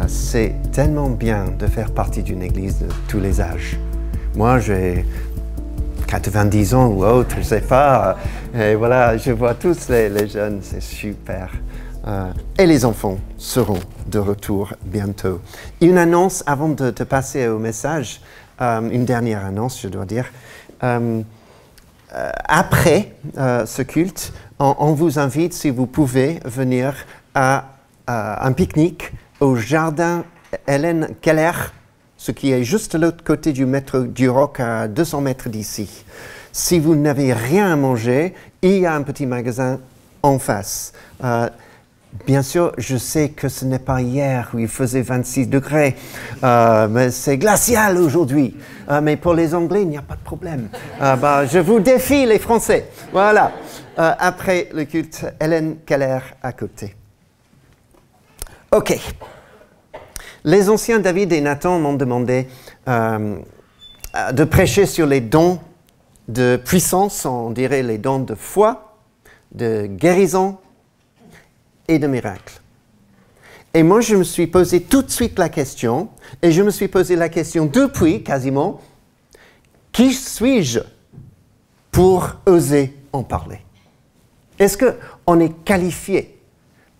c'est tellement bien de faire partie d'une église de tous les âges. Moi, j'ai 90 ans ou autre, je ne sais pas. Et voilà, je vois tous les jeunes, c'est super. Et les enfants seront de retour bientôt. Une annonce avant de passer au message, une dernière annonce, je dois dire. Après ce culte, on vous invite, si vous pouvez, venir à un pique-nique au jardin Hélène Keller, ce qui est juste de l'autre côté du métro du Roc, à 200 mètres d'ici. Si vous n'avez rien à manger, il y a un petit magasin en face. Bien sûr, je sais que ce n'est pas hier où il faisait 26 degrés, mais c'est glacial aujourd'hui. Mais pour les Anglais, il n'y a pas de problème. Je vous défie, les Français. Voilà. Après le culte, Hélène Keller à côté. OK. Les anciens David et Nathan m'ont demandé de prêcher sur les dons de puissance, on dirait les dons de foi, de guérison et de miracle. Et moi, je me suis posé tout de suite la question, et je me suis posé la question depuis quasiment, qui suis-je pour oser en parler? Est-ce qu'on est qualifié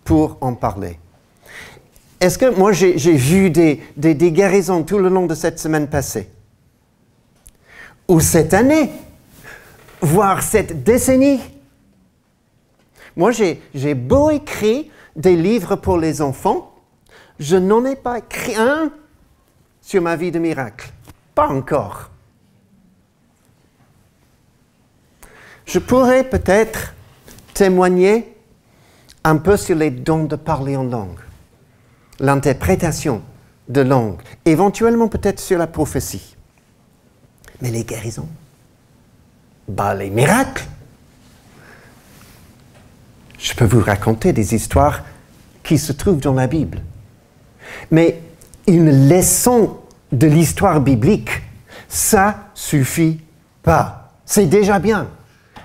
pour en parler? Est-ce que moi, j'ai vu des guérisons tout le long de cette semaine passée, ou cette année, voire cette décennie? Moi, j'ai beau écrire des livres pour les enfants, je n'en ai pas écrit un sur ma vie de miracle. Pas encore. Je pourrais peut-être témoigner un peu sur les dons de parler en langue, l'interprétation de langue, éventuellement peut-être sur la prophétie. Mais les guérisons, les miracles, je peux vous raconter des histoires qui se trouvent dans la Bible. Mais une leçon de l'histoire biblique, ça suffit pas. C'est déjà bien,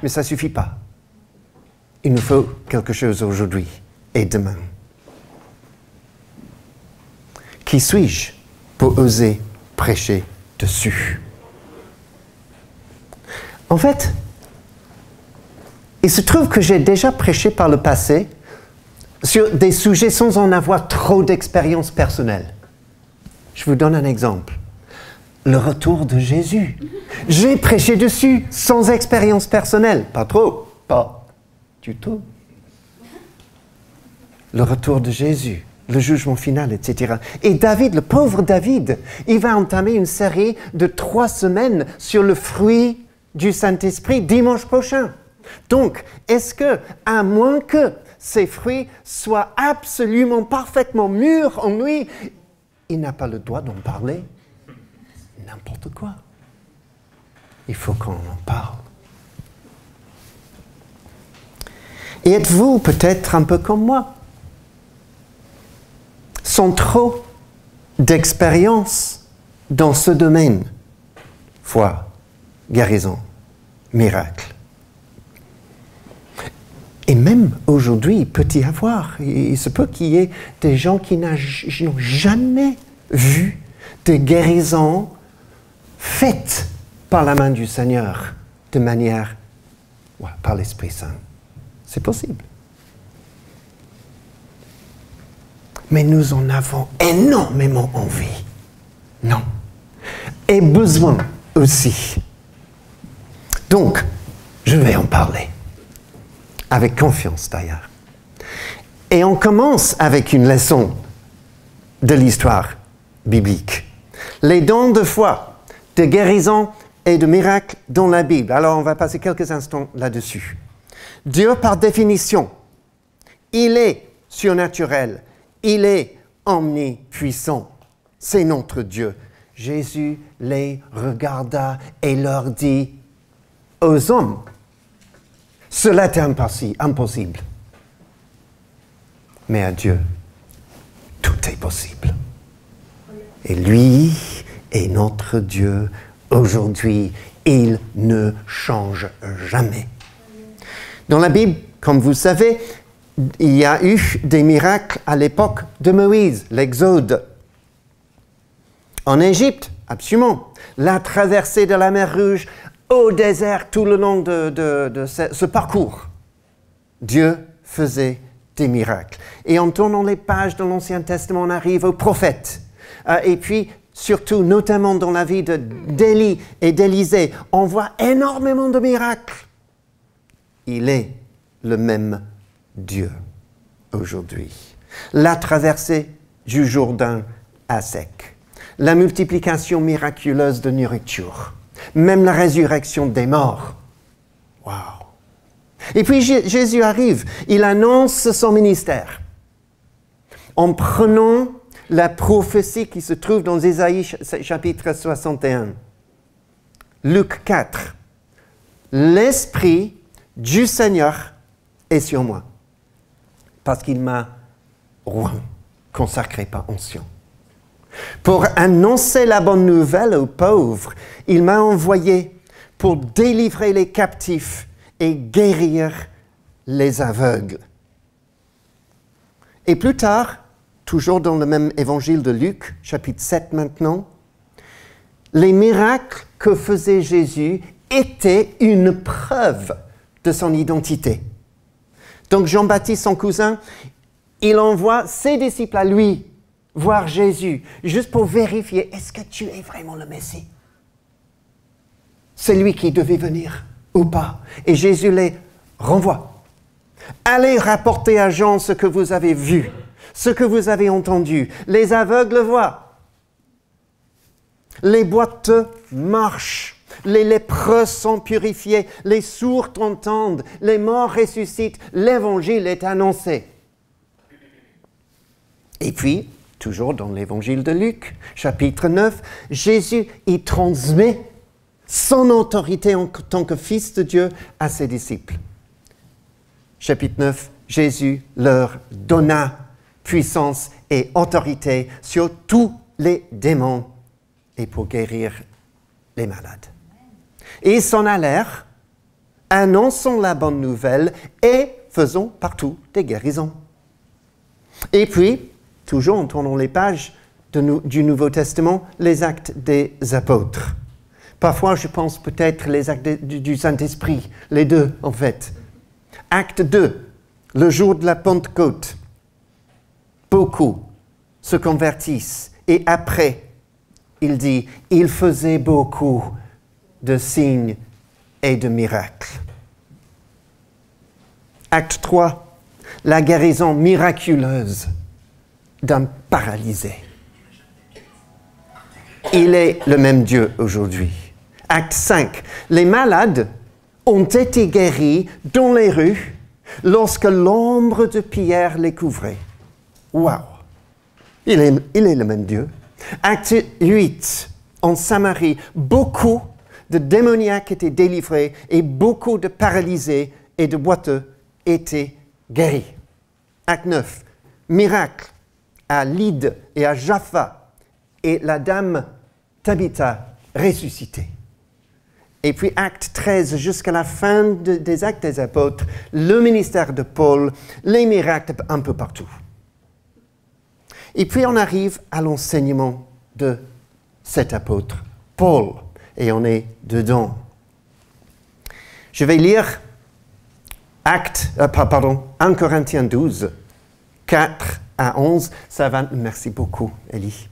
mais ça suffit pas. Il nous faut quelque chose aujourd'hui et demain. Qui suis-je pour oser prêcher dessus? En fait, il se trouve que j'ai déjà prêché par le passé sur des sujets sans en avoir trop d'expérience personnelle. Je vous donne un exemple. Le retour de Jésus. J'ai prêché dessus sans expérience personnelle. Pas trop, pas du tout. Le retour de Jésus, le jugement final, etc. Et David, le pauvre David, il va entamer une série de 3 semaines sur le fruit du Saint-Esprit dimanche prochain. Donc, est-ce que, à moins que ces fruits soient absolument parfaitement mûrs en lui, il n'a pas le droit d'en parler? N'importe quoi. Il faut qu'on en parle. Et êtes-vous peut-être un peu comme moi, sans trop d'expérience dans ce domaine? Foi, guérison, miracle. Et même aujourd'hui, il peut y avoir, il se peut qu'il y ait des gens qui n'ont jamais vu de guérison faite par la main du Seigneur, de manière, par l'Esprit Saint. C'est possible. Mais nous en avons énormément envie. Non. Et besoin aussi. Donc, je vais en parler. Avec confiance d'ailleurs. Et on commence avec une leçon de l'histoire biblique. Les dons de foi, de guérison et de miracle dans la Bible. Alors on va passer quelques instants là-dessus. Dieu, par définition, il est surnaturel, il est omnipuissant. C'est notre Dieu. Jésus les regarda et leur dit aux hommes, cela est impossible. Mais à Dieu, tout est possible. Et lui est notre Dieu aujourd'hui. Il ne change jamais. Dans la Bible, comme vous savez, il y a eu des miracles à l'époque de Moïse, l'Exode, En Égypte, absolument. La traversée de la mer Rouge au désert tout le long de ce parcours. Dieu faisait des miracles. Et en tournant les pages de l'Ancien Testament, on arrive aux prophètes. Et puis, surtout, notamment dans la vie d'Élie et d'Élisée, on voit énormément de miracles. Il est le même Dieu aujourd'hui. La traversée du Jourdain à sec. La multiplication miraculeuse de nourriture. Même la résurrection des morts. Waouh! Et puis Jésus arrive, il annonce son ministère. En prenant la prophétie qui se trouve dans Ésaïe chapitre 61. Luc 4. L'Esprit du Seigneur est sur moi, parce qu'il m'a oint, consacré par onction. Pour annoncer la bonne nouvelle aux pauvres, il m'a envoyé pour délivrer les captifs et guérir les aveugles. Et plus tard, toujours dans le même évangile de Luc, chapitre 7 maintenant, les miracles que faisait Jésus étaient une preuve de son identité. Donc Jean-Baptiste, son cousin, il envoie ses disciples à lui voir Jésus, juste pour vérifier, est-ce que tu es vraiment le Messie? C'est lui qui devait venir ou pas? Et Jésus les renvoie. Allez rapporter à Jean ce que vous avez vu, ce que vous avez entendu. Les aveugles voient. Les boiteux marchent. Les lépreux sont purifiés. Les sourds entendent. Les morts ressuscitent. L'évangile est annoncé. Et puis, toujours dans l'évangile de Luc, chapitre 9, Jésus y transmet son autorité en tant que Fils de Dieu à ses disciples. Chapitre 9, Jésus leur donna puissance et autorité sur tous les démons et pour guérir les malades. Et ils s'en allèrent, annonçant la bonne nouvelle et faisant partout des guérisons. Et puis, toujours en tournant les pages du Nouveau Testament, les actes des apôtres. Parfois, je pense peut-être les actes du Saint-Esprit, les deux en fait. Acte 2, le jour de la Pentecôte. Beaucoup se convertissent et après, il dit, il faisait beaucoup de signes et de miracles. Acte 3, la guérison miraculeuse d'un paralysé. Il est le même Dieu aujourd'hui. Acte 5, les malades ont été guéris dans les rues lorsque l'ombre de Pierre les couvrait. Waouh! Il est le même Dieu. Acte 8, en Samarie, beaucoup de démoniaques étaient délivrés et beaucoup de paralysés et de boiteux étaient guéris. Acte 9, miracle à Lyde et à Jaffa et la dame Tabitha ressuscitée. Et puis acte 13 jusqu'à la fin des actes des apôtres, le ministère de Paul, les miracles un peu partout. Et puis on arrive à l'enseignement de cet apôtre, Paul, et on est dedans. Je vais lire 1 Corinthiens 12, 4 à 11. Ça va, merci beaucoup, Elie.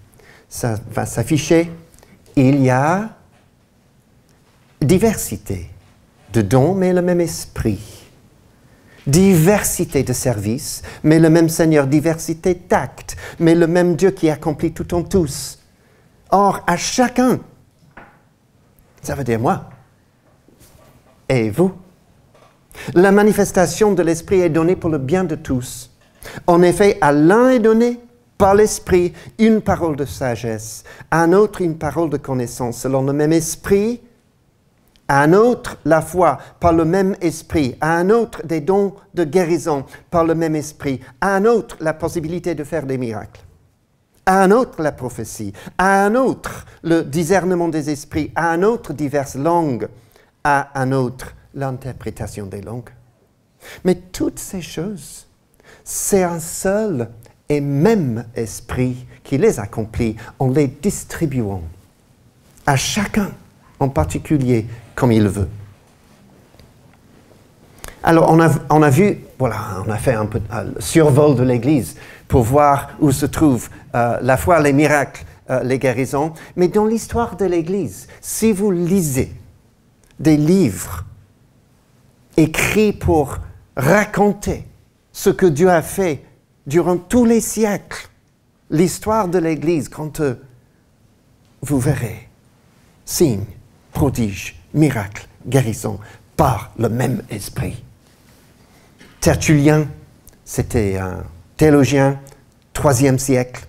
Ça va s'afficher. Il y a diversité de dons, mais le même esprit. Diversité de services, mais le même Seigneur. Diversité d'actes, mais le même Dieu qui accomplit tout en tous. Or, à chacun, ça veut dire moi et vous, la manifestation de l'Esprit est donnée pour le bien de tous. En effet, à l'un est donné par l'Esprit une parole de sagesse, à un autre une parole de connaissance selon le même Esprit, à un autre la foi par le même Esprit, à un autre des dons de guérison par le même Esprit, à un autre la possibilité de faire des miracles, à un autre la prophétie, à un autre le discernement des esprits, à un autre diverses langues, à un autre l'interprétation des langues. Mais toutes ces choses, c'est un seul et même esprit qui les accomplit en les distribuant à chacun en particulier comme il veut. Alors on a vu, voilà, on a fait un peu de survol de l'Église pour voir où se trouvent la foi, les miracles, les guérisons. Mais dans l'histoire de l'Église, si vous lisez des livres écrits pour raconter ce que Dieu a fait durant tous les siècles, l'histoire de l'Église, quand vous verrez signes, prodiges, miracles, guérisons par le même esprit. Tertullien, c'était un théologien, 3e siècle,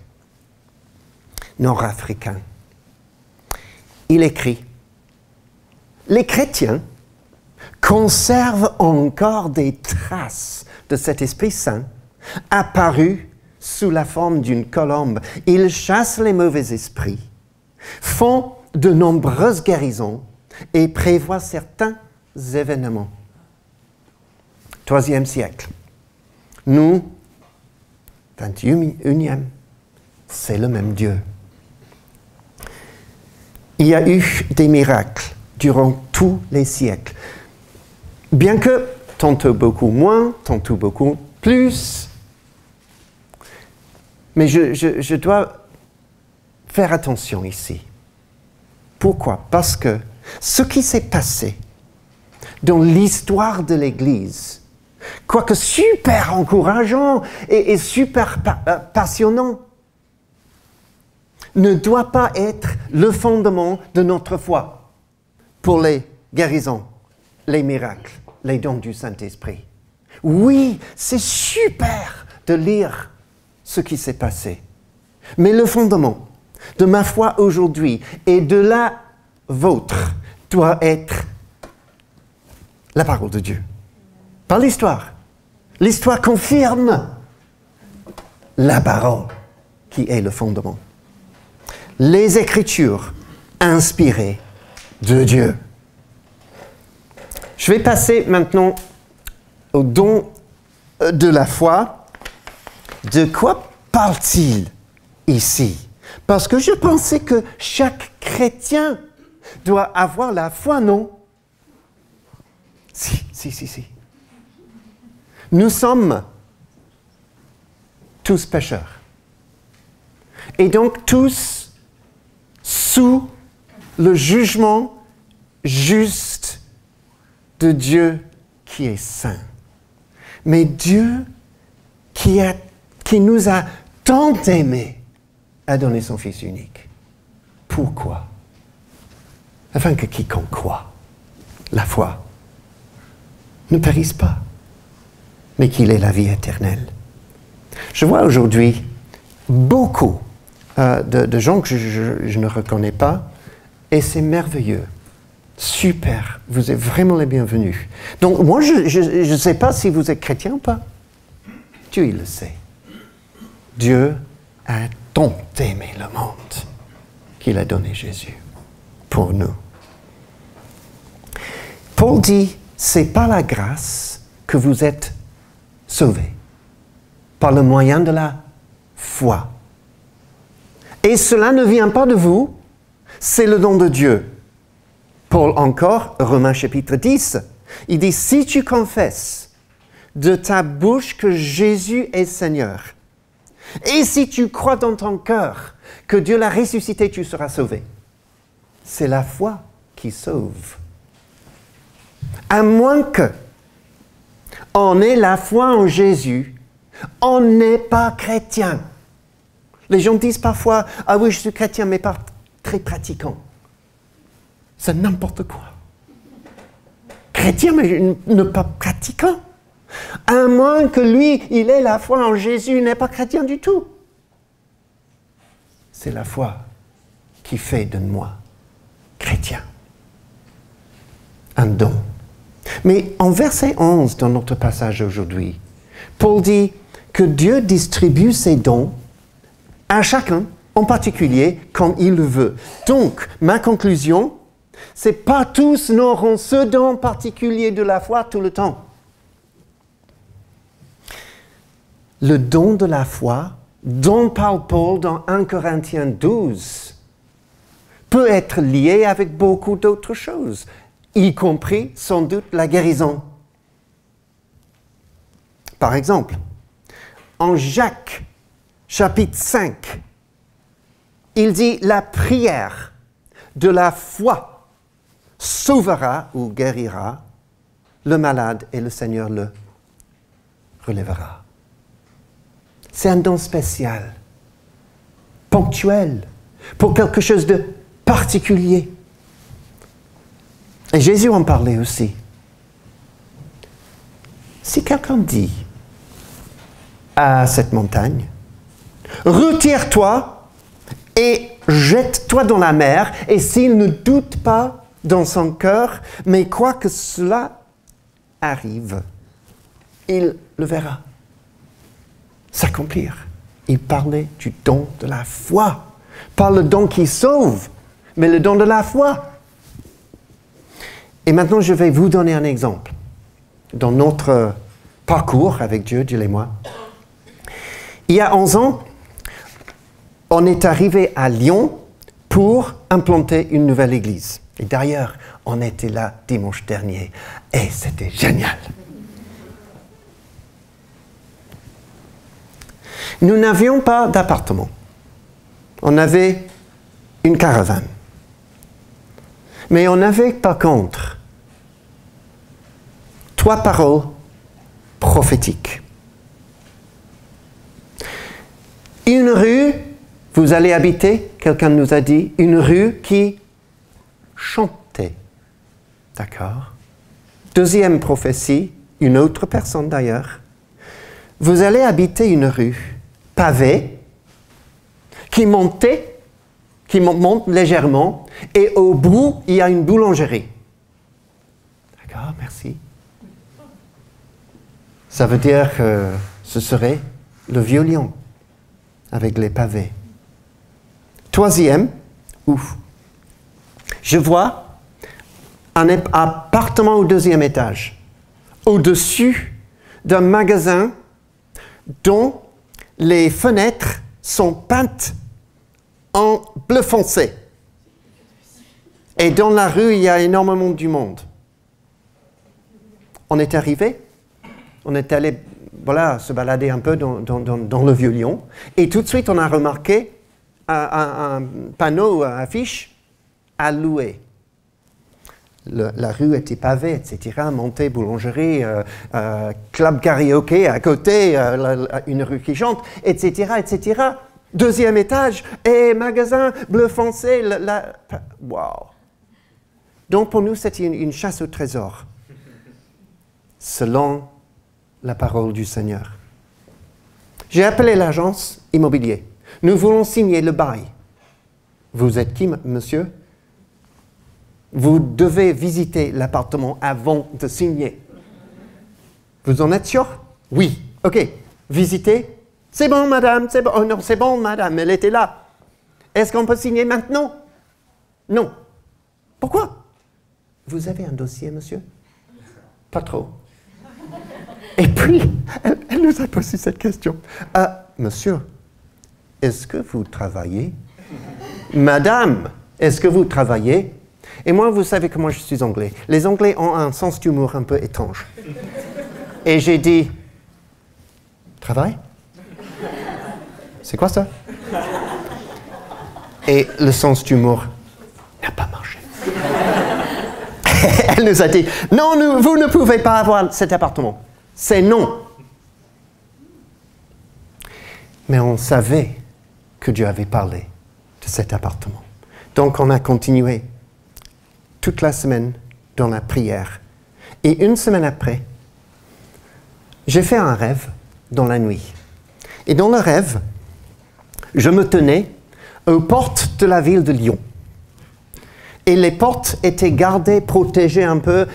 nord-africain. Il écrit « Les chrétiens conservent encore des traces de cet Esprit Saint apparu sous la forme d'une colombe. Ils chassent les mauvais esprits, font de nombreuses guérisons et prévoient certains événements. » 3e siècle. Nous, 21e, c'est le même Dieu. Il y a eu des miracles durant tous les siècles. Bien que tantôt beaucoup moins, tantôt beaucoup plus. Mais je dois faire attention ici. Pourquoi? Parce que ce qui s'est passé dans l'histoire de l'Église, quoique super encourageant et super passionnant, ne doit pas être le fondement de notre foi pour les guérisons, les miracles, les dons du Saint-Esprit. Oui, c'est super de lire ce qui s'est passé. Mais le fondement de ma foi aujourd'hui et de la vôtre doit être la parole de Dieu. Pas l'histoire. L'histoire confirme la parole qui est le fondement. Les Écritures inspirées de Dieu. Je vais passer maintenant au don de la foi. De quoi parle-t-il ici? Parce que je pensais que chaque chrétien doit avoir la foi, non? Si. Nous sommes tous pécheurs. Et donc tous sous le jugement juste de Dieu qui est saint. Mais Dieu qui nous a tant aimés a donné son Fils unique. Pourquoi? Afin que quiconque croit, la foi, ne périsse pas, mais qu'il ait la vie éternelle. Je vois aujourd'hui beaucoup de gens que je ne reconnais pas, et c'est merveilleux. Super, vous êtes vraiment les bienvenus. Donc moi, je ne sais pas si vous êtes chrétien ou pas. Dieu, il le sait. Dieu a tant aimé le monde qu'il a donné Jésus pour nous. Paul dit, c'est par la grâce que vous êtes sauvés, par le moyen de la foi. Et cela ne vient pas de vous, c'est le don de Dieu. Paul encore, Romains chapitre 10, il dit, si tu confesses de ta bouche que Jésus est Seigneur, et si tu crois dans ton cœur que Dieu l'a ressuscité, tu seras sauvé. C'est la foi qui sauve. À moins que on ait la foi en Jésus, on n'est pas chrétien. Les gens disent parfois, ah oui, je suis chrétien, mais pas très pratiquant. C'est n'importe quoi. Chrétien, mais ne pas pratiquant. À moins que lui, il ait la foi en Jésus, il n'est pas chrétien du tout. C'est la foi qui fait de moi chrétien. Un don. Mais en verset 11 dans notre passage aujourd'hui, Paul dit que Dieu distribue ses dons à chacun, en particulier, comme il le veut. Donc, ma conclusion, c'est pas tous n'auront ce don particulier de la foi tout le temps. Le don de la foi dont parle Paul dans 1 Corinthiens 12 peut être lié avec beaucoup d'autres choses, y compris sans doute la guérison. Par exemple, en Jacques, chapitre 5, il dit « La prière de la foi sauvera ou guérira le malade et le Seigneur le relèvera. » C'est un don spécial, ponctuel, pour quelque chose de particulier. Et Jésus en parlait aussi. Si quelqu'un dit à cette montagne, « Retire-toi et jette-toi dans la mer, et s'il ne doute pas dans son cœur, mais croit que cela arrive, il le verra s'accomplir. » Il parlait du don de la foi. Pas le don qui sauve, mais le don de la foi. Et maintenant, je vais vous donner un exemple. Dans notre parcours avec Dieu, Gilles et moi, il y a 11 ans, on est arrivé à Lyon pour implanter une nouvelle église. Et d'ailleurs, on était là dimanche dernier. Et c'était génial. Nous n'avions pas d'appartement. On avait une caravane. Mais on avait par contre 3 paroles prophétiques. Une rue, vous allez habiter, quelqu'un nous a dit, une rue qui chantait. D'accord? Deuxième prophétie, une autre personne d'ailleurs. Vous allez habiter une rue pavée qui monte légèrement et au bout, il y a une boulangerie. D'accord, merci. Ça veut dire que ce serait le Vieux Lyon avec les pavés. Troisième, je vois un appartement au 2e étage, au-dessus d'un magasin dont les fenêtres sont peintes en bleu foncé. Et dans la rue, il y a énormément du monde. On est arrivé, on est allé se balader un peu dans le Vieux Lyon, et tout de suite, on a remarqué un panneau, affiche, à louer. La rue était pavée, etc. Montée, boulangerie, club karaoké à côté, une rue qui chante, etc., etc. 2e étage, et magasin bleu foncé. Wow! Donc pour nous, c'était une chasse au trésor, selon la parole du Seigneur. J'ai appelé l'agence immobilière. Nous voulons signer le bail. Vous êtes qui, monsieur? Vous devez visiter l'appartement avant de signer. Vous en êtes sûr? Oui. OK. Visitez. C'est bon, madame. C'est bon. Oh non, c'est bon, madame. Elle était là. Est-ce qu'on peut signer maintenant? Non. Pourquoi? Vous avez un dossier, monsieur? Pas trop. Et puis, elle nous a posé cette question. Monsieur, est-ce que vous travaillez? Madame, est-ce que vous travaillez? Et moi, vous savez comment je suis anglais. Les Anglais ont un sens d'humour un peu étrange. Et j'ai dit, travail? C'est quoi ça? Et le sens d'humour n'a pas marché. Elle nous a dit, non, vous ne pouvez pas avoir cet appartement. C'est non. Mais on savait que Dieu avait parlé de cet appartement. Donc on a continué toute la semaine dans la prière. Et une semaine après, j'ai fait un rêve dans la nuit. Et dans le rêve, je me tenais aux portes de la ville de Lyon. Et les portes étaient gardées, protégées un peu.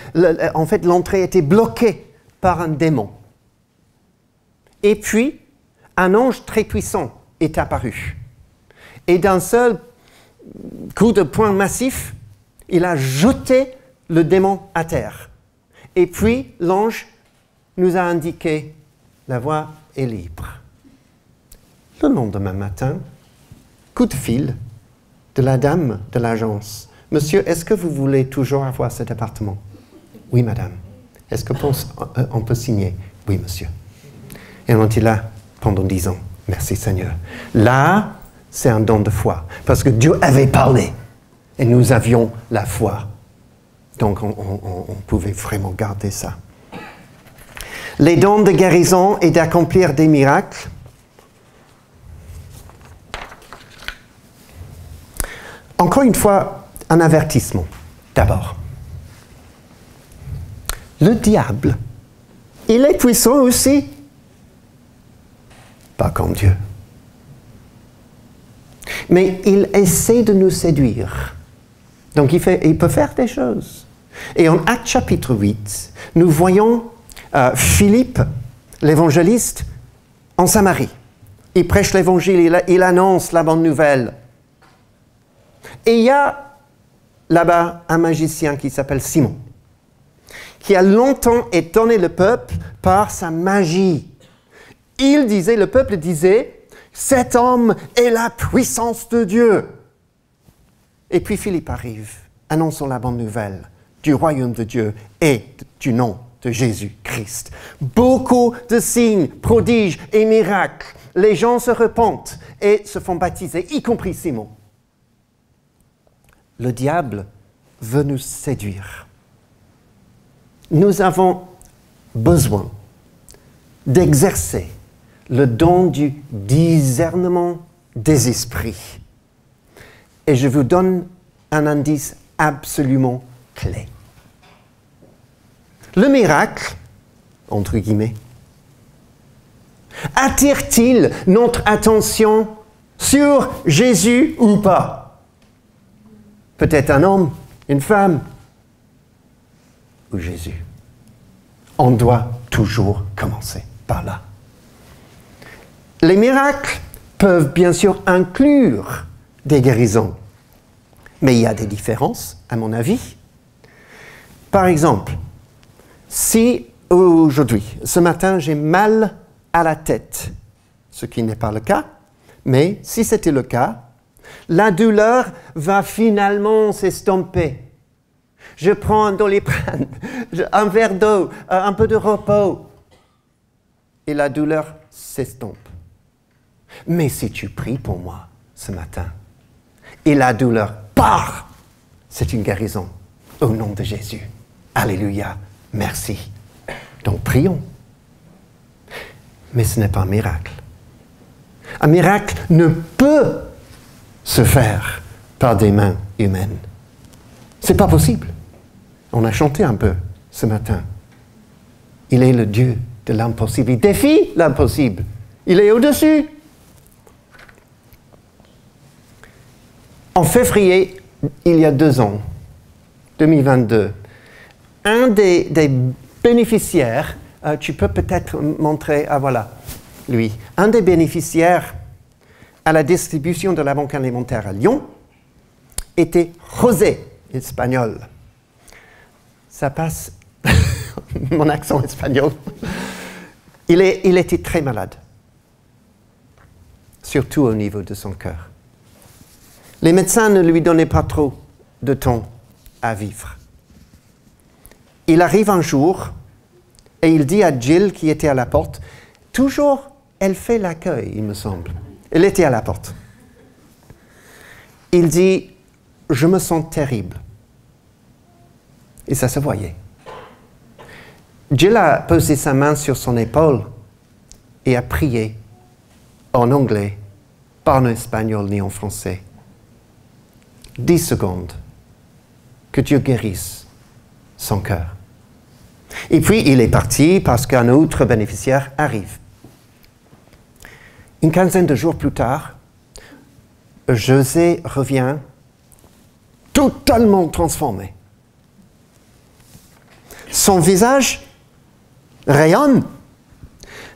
En fait, l'entrée était bloquée par un démon. Et puis, un ange très puissant est apparu. Et d'un seul coup de poing massif, il a jeté le démon à terre. Et puis, l'ange nous a indiqué, la voie est libre. Le lendemain matin, coup de fil de la dame de l'agence. Monsieur, est-ce que vous voulez toujours avoir cet appartement? Oui, madame. Est-ce qu'on peut signer? Oui, monsieur. Et on était là pendant 10 ans. Merci Seigneur. Là, c'est un don de foi. Parce que Dieu avait parlé. Et nous avions la foi. Donc, on pouvait vraiment garder ça. Les dons de guérison et d'accomplir des miracles. Encore une fois, un avertissement. D'abord, le diable, il est puissant aussi. Pas comme Dieu. Mais il essaie de nous séduire. Donc il peut faire des choses. Et en Actes chapitre 8, nous voyons Philippe, l'évangéliste, en Samarie. Il prêche l'évangile, il annonce la bonne nouvelle. Et il y a là-bas un magicien qui s'appelle Simon, qui a longtemps étonné le peuple par sa magie. Le peuple disait, cet homme est la puissance de Dieu. Et puis Philippe arrive, annonçant la bonne nouvelle du royaume de Dieu et du nom de Jésus-Christ. Beaucoup de signes, prodiges et miracles. Les gens se repentent et se font baptiser, y compris Simon. Le diable veut nous séduire. Nous avons besoin d'exercer le don du discernement des esprits. Et je vous donne un indice absolument clé. Le miracle, entre guillemets, attire-t-il notre attention sur Jésus ou pas? Peut-être un homme, une femme, ou Jésus. On doit toujours commencer par là. Les miracles peuvent bien sûr inclure des guérisons, mais il y a des différences, à mon avis. Par exemple, si aujourd'hui, ce matin, j'ai mal à la tête, ce qui n'est pas le cas, mais si c'était le cas, la douleur va finalement s'estomper. Je prends un Doliprane, un verre d'eau, un peu de repos, et la douleur s'estompe. Mais si tu pries pour moi ce matin, et la douleur part, c'est une guérison au nom de Jésus. Alléluia, merci. Donc prions. Mais ce n'est pas un miracle. Un miracle ne peut se faire par des mains humaines. C'est pas possible. On a chanté un peu ce matin. Il est le Dieu de l'impossible. Il défie l'impossible. Il est au-dessus. En février, il y a 2 ans, 2022, un des bénéficiaires, tu peux peut-être montrer, voilà, lui, un des bénéficiaires à la distribution de la Banque alimentaire à Lyon était José, espagnol. Ça passe, mon accent espagnol. Il était très malade, surtout au niveau de son cœur. Les médecins ne lui donnaient pas trop de temps à vivre. Il arrive un jour et il dit à Jill qui était à la porte, toujours elle fait l'accueil, il me semble. Elle était à la porte. Il dit, je me sens terrible. Et ça se voyait. Jill a posé sa main sur son épaule et a prié en anglais, pas en espagnol ni en français. 10 secondes. Que Dieu guérisse son cœur. Et puis, il est parti parce qu'un autre bénéficiaire arrive. Une quinzaine de jours plus tard, José revient totalement transformé. Son visage rayonne.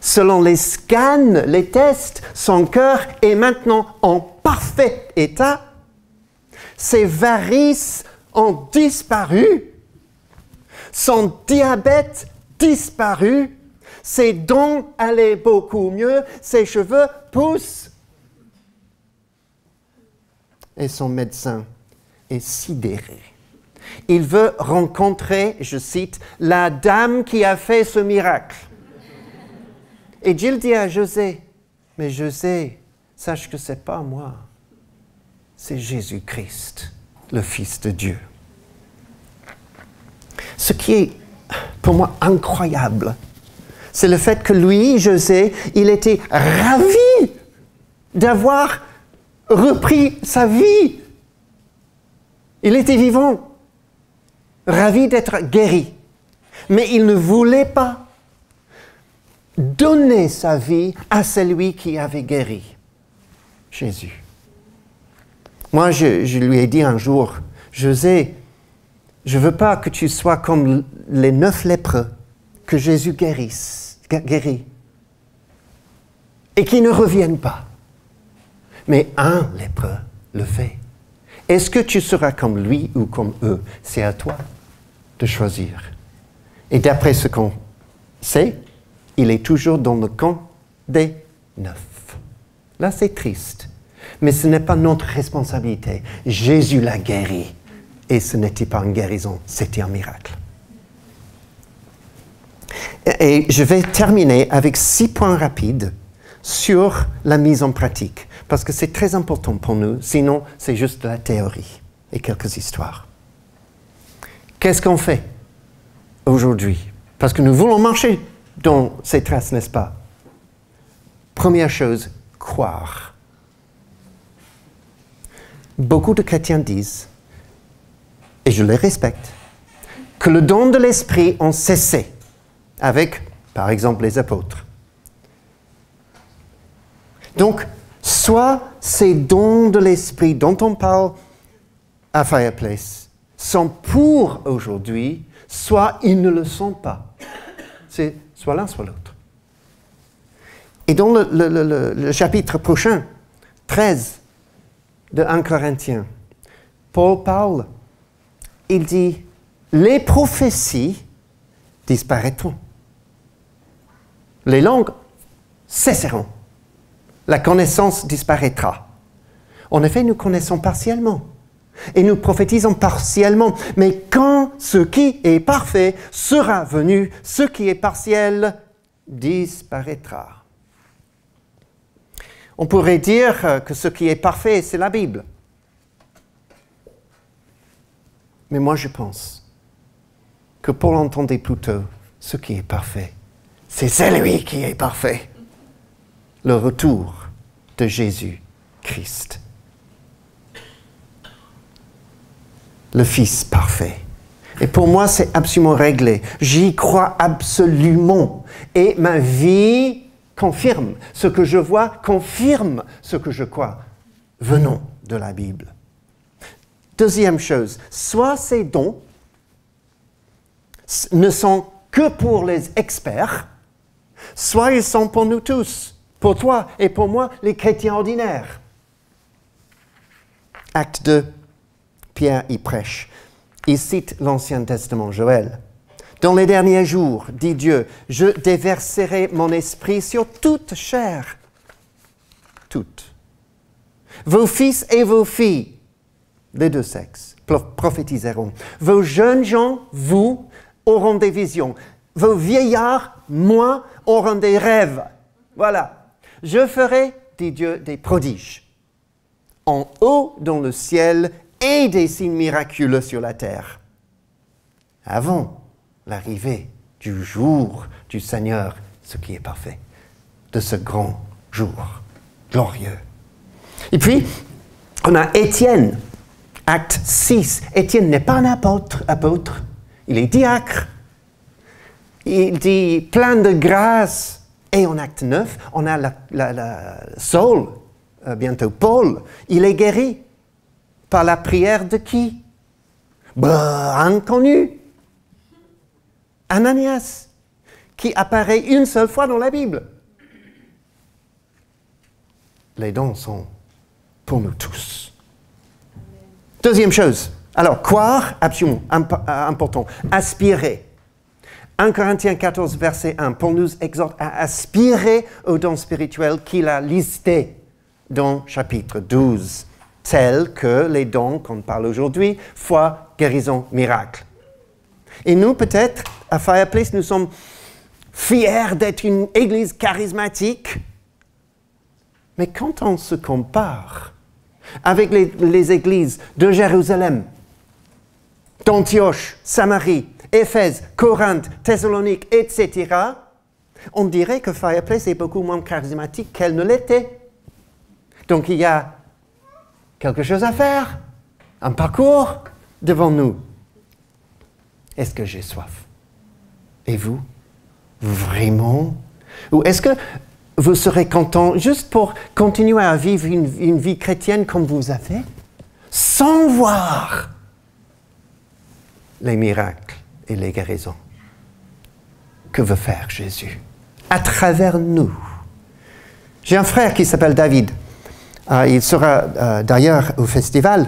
Selon les scans, les tests, son cœur est maintenant en parfait état. Ses varices ont disparu. Son diabète disparu. Ses dents allaient beaucoup mieux. Ses cheveux poussent. et son médecin est sidéré. Il veut rencontrer, je cite, la dame qui a fait ce miracle. Et Dieu dit à José, mais José, sache que ce n'est pas moi, c'est Jésus-Christ, le Fils de Dieu. Ce qui est pour moi incroyable, c'est le fait que lui, José, il était ravi d'avoir repris sa vie. Il était vivant, ravi d'être guéri. Mais il ne voulait pas donner sa vie à celui qui avait guéri, Jésus. Moi, je lui ai dit un jour, José, je ne veux pas que tu sois comme les 9 lépreux que Jésus guérit et qui ne reviennent pas. Mais un lépreux le fait. Est-ce que tu seras comme lui ou comme eux? C'est à toi de choisir. Et d'après ce qu'on sait, il est toujours dans le camp des 9. Là, c'est triste. Mais ce n'est pas notre responsabilité. Jésus l'a guéri. Et ce n'était pas une guérison, c'était un miracle. Et je vais terminer avec 6 points rapides sur la mise en pratique. Parce que c'est très important pour nous, sinon c'est juste de la théorie et quelques histoires. Qu'est-ce qu'on fait aujourd'hui? Parce que nous voulons marcher dans ces traces, n'est-ce pas? Première chose, croire. Beaucoup de chrétiens disent, et je les respecte, que le don de l'esprit ont cessé avec, par exemple, les apôtres. Donc, soit ces dons de l'esprit dont on parle à Fireplace sont pour aujourd'hui, soit ils ne le sont pas. C'est soit l'un, soit l'autre. Et dans le chapitre prochain, 13 de 1 Corinthiens, Paul parle, il dit, les prophéties disparaîtront. Les langues cesseront. La connaissance disparaîtra. En effet, nous connaissons partiellement. Et nous prophétisons partiellement. Mais quand ce qui est parfait sera venu, ce qui est partiel disparaîtra. On pourrait dire que ce qui est parfait, c'est la Bible. Mais moi, je pense que Paul entendait plutôt ce qui est parfait. C'est celui qui est parfait. Le retour de Jésus-Christ. Le Fils parfait. Et pour moi, c'est absolument réglé. J'y crois absolument. Et ma vie confirme. Ce que je vois confirme ce que je crois. Venons de la Bible. Deuxième chose, soit ces dons ne sont que pour les experts, soit ils sont pour nous tous, pour toi et pour moi, les chrétiens ordinaires. Acte 2, Pierre y prêche. Il cite l'Ancien Testament, Joël. Dans les derniers jours, dit Dieu, je déverserai mon esprit sur toute chair. Toutes. Vos fils et vos filles, les deux sexes, prophétiseront. Vos jeunes gens, vous, auront des visions. Vos vieillards, moi, auront des rêves. Voilà. Je ferai, dit Dieu, des prodiges. En haut dans le ciel et des signes miraculeux sur la terre. Avant l'arrivée du jour du Seigneur, ce qui est parfait, de ce grand jour glorieux. Et puis, on a Étienne, acte 6. Étienne n'est pas un apôtre, il est diacre. Il dit plein de grâce. Et en acte 9, on a Saul, bientôt Paul, il est guéri. Par la prière de qui? Inconnu. Ananias, qui apparaît une seule fois dans la Bible. Les dons sont pour nous tous. Deuxième chose, alors croire, absolument important, aspirer. 1 Corinthiens 14, verset 1, Paul nous exhorte à aspirer aux dons spirituels qu'il a listés dans chapitre 12 tels que les dons qu'on parle aujourd'hui, foi, guérison, miracle. Et nous, peut-être, à Fireplace, nous sommes fiers d'être une église charismatique. Mais quand on se compare avec les églises de Jérusalem, d'Antioche, Samarie, Éphèse, Corinthe, Thessalonique, etc., on dirait que Fireplace est beaucoup moins charismatique qu'elle ne l'était. Donc il y a quelque chose à faire, un parcours devant nous. Est-ce que j'ai soif? Et vous? Vraiment? Ou est-ce que vous serez content juste pour continuer à vivre une vie chrétienne comme vous avez, sans voir les miracles et les guérisons que veut faire Jésus à travers nous? J'ai un frère qui s'appelle David. Il sera d'ailleurs au festival.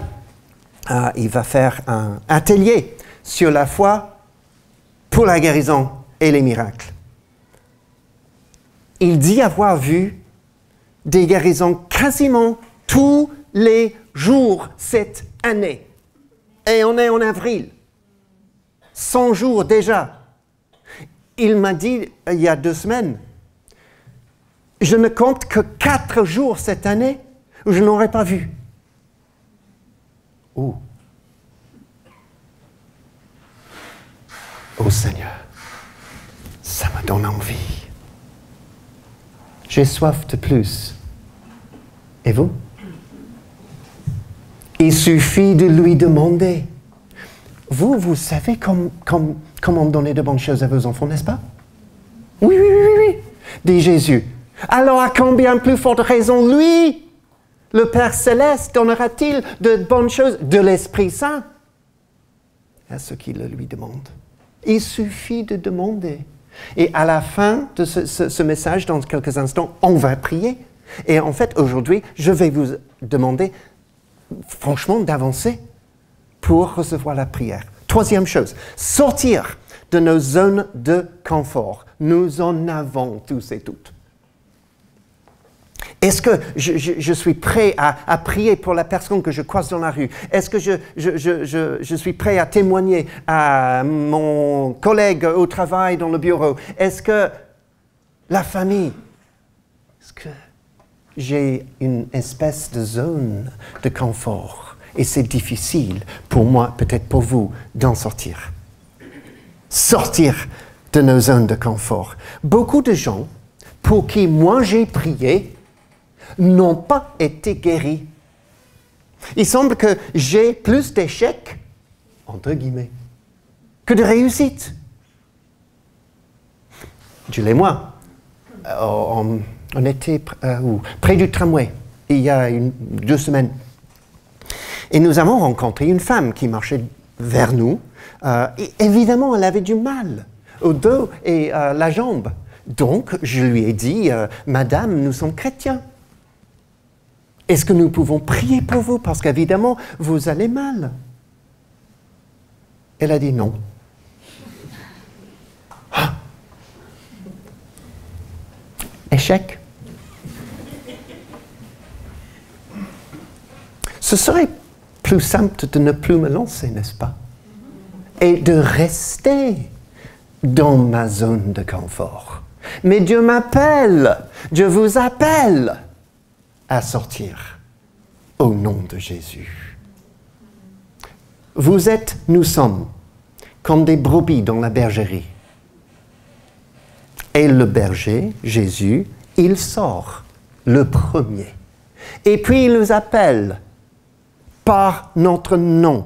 Il va faire un atelier sur la foi pour la guérison et les miracles. Il dit avoir vu des guérisons quasiment tous les jours cette année. Et on est en avril. 100 jours déjà. Il m'a dit il y a 2 semaines, je ne compte que 4 jours cette année où je n'aurais pas vu. Oh. Oh Seigneur, ça me donne envie. J'ai soif de plus. Et vous? Il suffit de lui demander. Vous savez comment donner de bonnes choses à vos enfants, n'est-ce pas? Oui, dit Jésus. Alors à combien plus forte raison, lui, le Père Céleste, donnera-t-il de bonnes choses de l'Esprit Saint à ceux qui le lui demandent? Il suffit de demander. Et à la fin de ce message, dans quelques instants, on va prier. Et en fait, aujourd'hui, je vais vous demander, franchement, d'avancer pour recevoir la prière. 3e chose, sortir de nos zones de confort. Nous en avons tous et toutes. Est-ce que je suis prêt à prier pour la personne que je croise dans la rue? Est-ce que je suis prêt à témoigner à mon collègue au travail, dans le bureau? Est-ce que la famille? Est-ce que j'ai une espèce de zone de confort? Et c'est difficile pour moi, peut-être pour vous, d'en sortir. Sortir de nos zones de confort. Beaucoup de gens pour qui moi j'ai prié n'ont pas été guéris. Il semble que j'ai plus d'échecs, entre guillemets, que de réussites. Jules et moi, on était près du tramway, il y a 2 semaines. Et nous avons rencontré une femme qui marchait vers nous. Et évidemment, elle avait du mal au dos et la jambe. Donc, je lui ai dit, Madame, nous sommes chrétiens. Est-ce que nous pouvons prier pour vous? Parce qu'évidemment, vous allez mal. Elle a dit non. Ah. Échec. Ce serait plus simple de ne plus me lancer, n'est-ce pas? Et de rester dans ma zone de confort. Mais Dieu m'appelle, Dieu vous appelle à sortir au nom de Jésus. Nous sommes comme des brebis dans la bergerie. Et le berger, Jésus, il sort le premier. Et puis il nous appelle par notre nom.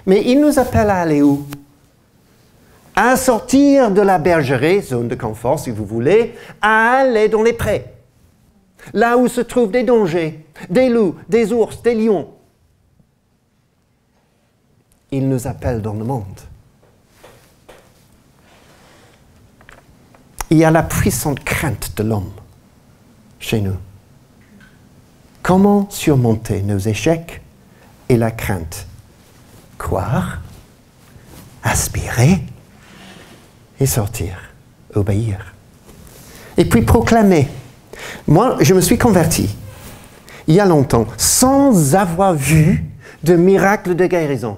Mais il nous appelle à aller où? À sortir de la bergerie, zone de confort si vous voulez, à aller dans les prés. Là où se trouvent des dangers, des loups, des ours, des lions. Il nous appelle dans le monde. Il y a la puissante crainte de l'homme chez nous. Comment surmonter nos échecs et la crainte? Croire, aspirer et sortir, obéir. Et puis proclamer. Moi, je me suis converti. il y a longtemps, sans avoir vu de miracle de guérison.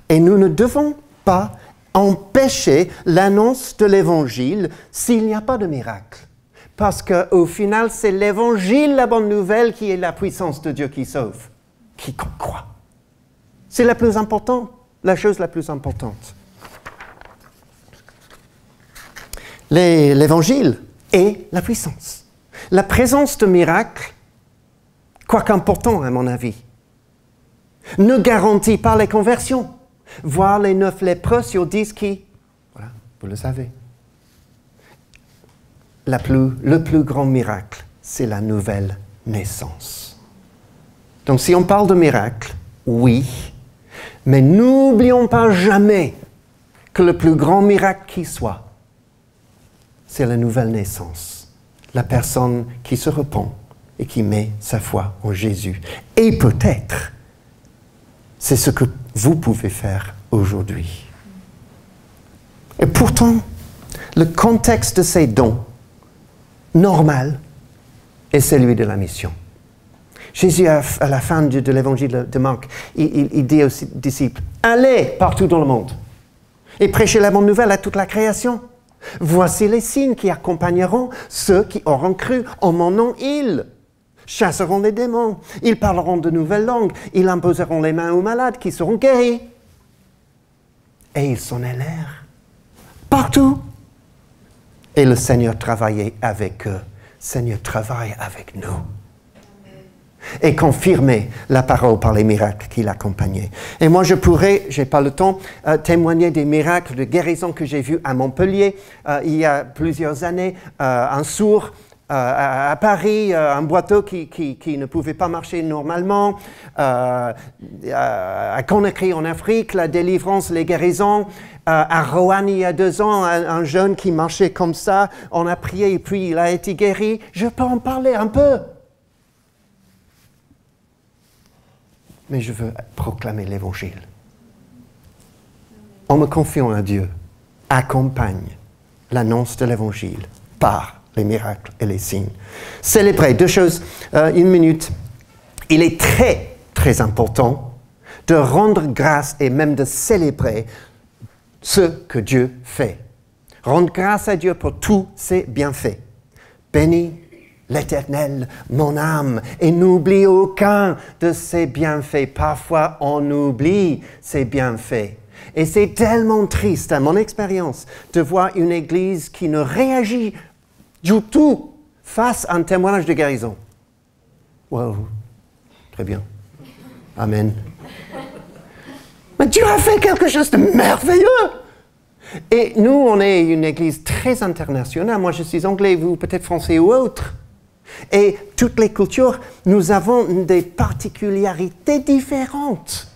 Et nous ne devons pas empêcher l'annonce de l'Évangile s'il n'y a pas de miracle. Parce qu'au final, c'est l'Évangile, la bonne nouvelle, qui est la puissance de Dieu qui sauve, quiconque croit. C'est la plus importante, la chose la plus importante. L'Évangile est la puissance. La présence de miracles, quoique important à mon avis, ne garantit pas les conversions. Voir les 9 lépreux sur 10 qui, voilà, vous le savez. Le plus grand miracle, c'est la nouvelle naissance. Donc si on parle de miracle, oui, mais n'oublions pas jamais que le plus grand miracle qui soit, c'est la nouvelle naissance. La personne qui se repent et qui met sa foi en Jésus. Et peut-être, c'est ce que vous pouvez faire aujourd'hui. Et pourtant, le contexte de ces dons, normal, est celui de la mission. Jésus, à la fin de l'évangile de Marc, il dit aux disciples, « Allez partout dans le monde et prêchez la bonne nouvelle à toute la création. Voici les signes qui accompagneront ceux qui auront cru en mon nom. Ils chasseront les démons, ils parleront de nouvelles langues, ils imposeront les mains aux malades qui seront guéris. » Et ils s'en allèrent partout. Et le Seigneur travaillait avec eux. Le Seigneur travaille avec nous. Et confirmer la parole par les miracles qui l'accompagnaient. Et moi, je pourrais, je n'ai pas le temps, témoigner des miracles de guérison que j'ai vus à Montpellier il y a plusieurs années. Un sourd à Paris, un boiteux qui ne pouvait pas marcher normalement. À Conakry en Afrique, la délivrance, les guérisons. À Roanne, il y a 2 ans, un jeune qui marchait comme ça. On a prié et puis il a été guéri. Je peux en parler un peu. Mais je veux proclamer l'Évangile. En me confiant à Dieu, accompagne l'annonce de l'Évangile par les miracles et les signes. Célébrer, 2 choses, 1 minute. Il est très, très important de rendre grâce et même de célébrer ce que Dieu fait. Rendre grâce à Dieu pour tous ses bienfaits. Bénis l'Éternel, mon âme, et n'oublie aucun de ses bienfaits. Parfois, on oublie ses bienfaits. Et c'est tellement triste, à mon expérience, de voir une église qui ne réagit du tout face à un témoignage de guérison. Wow, très bien. Amen. Mais Dieu a fait quelque chose de merveilleux. Et nous, on est une église très internationale. Moi, je suis anglais, vous peut-être français ou autre. Et toutes les cultures, nous avons des particularités différentes.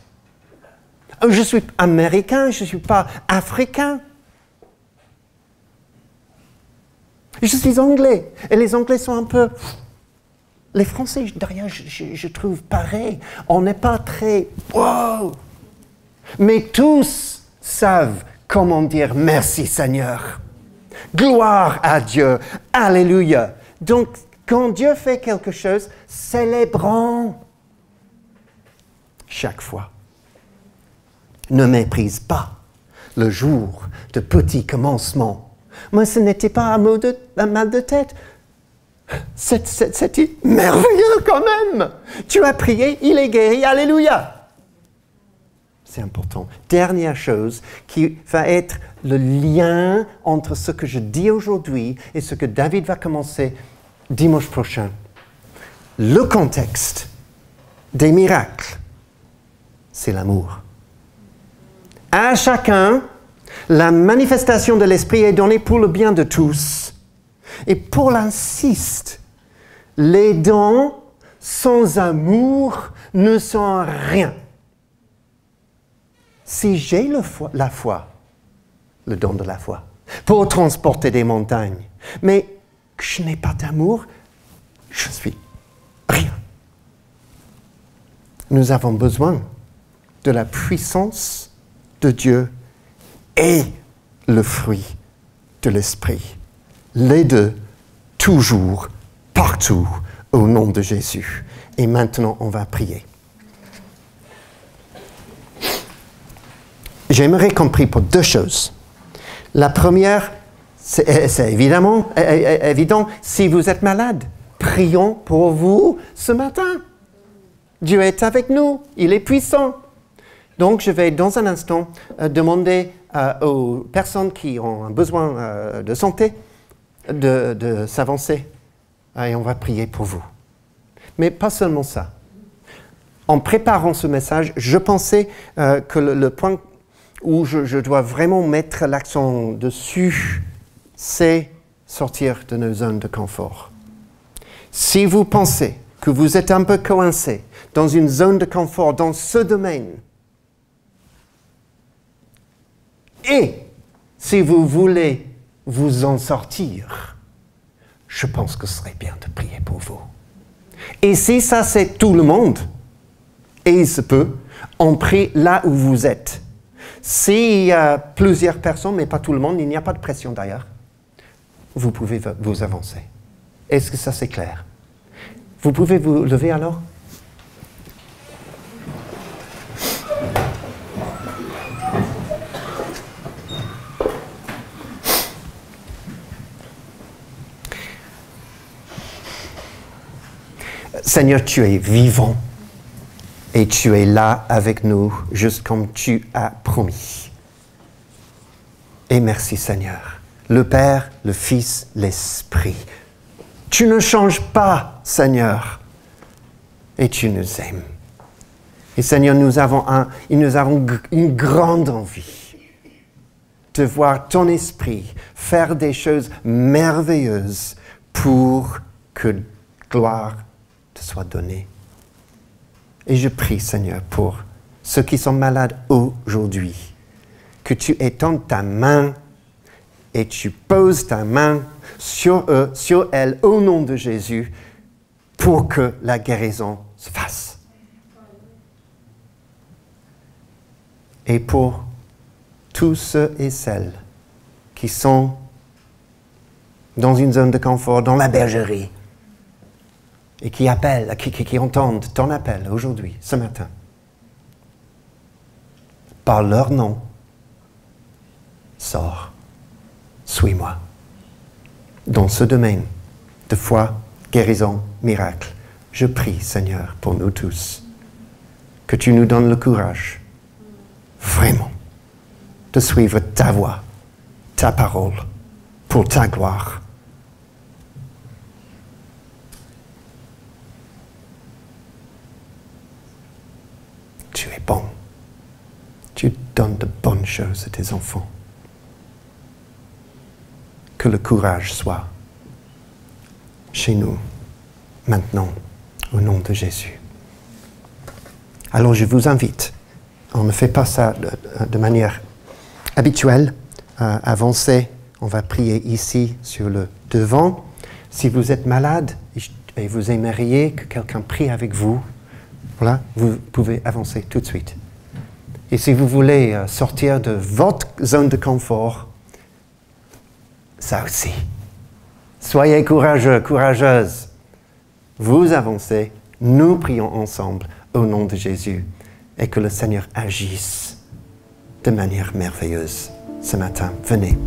Je suis américain, je ne suis pas africain. Je suis anglais. Et les anglais sont un peu... Les français, derrière, je trouve pareil. On n'est pas très... Wow! Mais tous savent comment dire merci Seigneur. Gloire à Dieu. Alléluia. Donc, quand Dieu fait quelque chose, célébrons chaque fois. Ne méprise pas le jour de petits commencements. Moi, ce n'était pas un mal de tête. C'était merveilleux quand même. Tu as prié, il est guéri, alléluia. C'est important. Dernière chose qui va être le lien entre ce que je dis aujourd'hui et ce que David va commencer dimanche prochain. Le contexte des miracles, c'est l'amour. À chacun, la manifestation de l'Esprit est donnée pour le bien de tous. Et Paul insiste, les dons sans amour ne sont rien. Si j'ai la foi, le don de la foi, pour transporter des montagnes, mais que je n'ai pas d'amour, je suis rien. Nous avons besoin de la puissance de Dieu et le fruit de l'Esprit. Les deux, toujours, partout, au nom de Jésus. Et maintenant, on va prier. J'aimerais qu'on prie pour deux choses. La première, c'est évidemment évident, si vous êtes malade, prions pour vous ce matin. Dieu est avec nous, il est puissant. Donc, je vais dans un instant demander aux personnes qui ont un besoin de santé de s'avancer et on va prier pour vous. Mais pas seulement ça. En préparant ce message, je pensais que le point où je dois vraiment mettre l'accent dessus, c'est sortir de nos zones de confort. Si vous pensez que vous êtes un peu coincé dans une zone de confort dans ce domaine, et si vous voulez vous en sortir, je pense que ce serait bien de prier pour vous. Et si ça c'est tout le monde, et il se peut, on prie là où vous êtes. S'il y a plusieurs personnes, mais pas tout le monde, il n'y a pas de pression d'ailleurs, vous pouvez vous avancer. Est-ce que ça c'est clair? Vous pouvez vous lever alors? Seigneur, tu es vivant et tu es là avec nous, juste comme tu as promis. Et merci Seigneur, le Père, le Fils, l'Esprit. Tu ne changes pas, Seigneur, et tu nous aimes. Et Seigneur, nous avons une grande envie de voir ton Esprit faire des choses merveilleuses pour que gloire te soit donnée. Et je prie, Seigneur, pour ceux qui sont malades aujourd'hui, que tu étends ta main et tu poses ta main sur eux, sur elles, au nom de Jésus, pour que la guérison se fasse. Et pour tous ceux et celles qui sont dans une zone de confort, dans la bergerie, et qui appellent, qui entendent ton appel aujourd'hui, ce matin, par leur nom, sors, suis-moi. Dans ce domaine de foi, guérison, miracle, je prie, Seigneur, pour nous tous, que tu nous donnes le courage, vraiment, de suivre ta voie, ta parole, pour ta gloire. Tu es bon. Tu donnes de bonnes choses à tes enfants. Que le courage soit chez nous, maintenant, au nom de Jésus. Alors je vous invite, on ne fait pas ça de manière habituelle, avancez, on va prier ici sur le devant. Si vous êtes malade et vous aimeriez que quelqu'un prie avec vous, voilà, vous pouvez avancer tout de suite. Et si vous voulez sortir de votre zone de confort, ça aussi. Soyez courageux, courageuses. Vous avancez, nous prions ensemble au nom de Jésus et que le Seigneur agisse de manière merveilleuse ce matin. Venez.